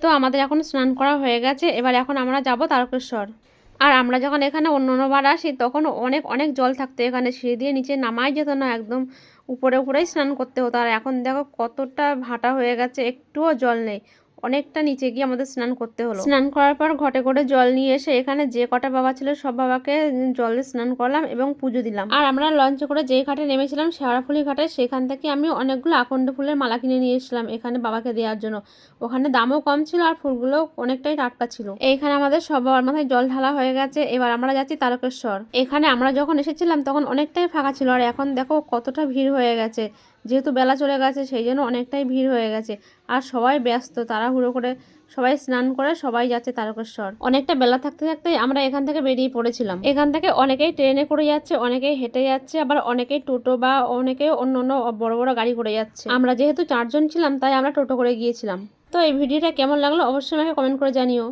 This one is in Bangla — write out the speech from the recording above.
তো আমাদের এখন স্নান করা হয়ে গেছে, এবার এখন আমরা যাব তারকেশ্বর। আর আমরা যখন এখানে অন্যান্যবার আসি তখন অনেক অনেক জল থাকতো, এখানে সিঁড়ি দিয়ে নিচে নামাই যেত না, একদম উপরে উপরেই স্নান করতে হতো। আর এখন দেখো কতটা ভাটা হয়ে গেছে, একটুও জল নেই, অনেকটা নিচে গিয়ে আমাদের স্নান করতে হলো। স্নান করার পর ঘটে করে জল নিয়ে এসে এখানে যে কটা বাবা ছিল সব বাবাকে জলে স্নান করলাম এবং পুজো দিলাম। আর আমরা লঞ্চে করে যেই ঘাটে নেমেছিলাম শেওড়াফুলি ঘাটে, সেখান থেকে আমি অনেকগুলো আকন্দ ফুলের মালা কিনে নিয়ে এসেছিলাম এখানে বাবাকে দেওয়ার জন্য। ওখানে দামও কম ছিল আর ফুলগুলো অনেকটাই টাটকা ছিল। এইখানে আমাদের সব বাবার মাথায় জল ঢালা হয়ে গেছে, এবার আমরা যাচ্ছি তারকেশ্বর। এখানে আমরা যখন এসেছিলাম তখন অনেকটাই ফাঁকা ছিল, আর এখন দেখো কতটা ভিড় হয়ে গেছে। যেহেতু বেলা চলে গেছে সেই জন্য অনেকটাই ভিড় হয়ে গেছে, আর সবাই ব্যস্ত, তাড়াহুড়ো করে সবাই স্নান করে সবাই যাচ্ছে তারকেশ্বর। অনেকটা বেলা থাকতে থাকতেই আমরা এখান থেকে বেরিয়ে পড়েছিলাম। এখান থেকে অনেকেই ট্রেনে করে যাচ্ছে, অনেকেই হেঁটে যাচ্ছে, আবার অনেকেই টোটো বা অনেকেই অন্য অন্য বড় বড় গাড়ি করে যাচ্ছে। আমরা যেহেতু 4 জন ছিলাম তাই আমরা টোটো করে গিয়েছিলাম। তো এই ভিডিওটা কেমন লাগলো অবশ্যই আমাকে কমেন্ট করে জানিও।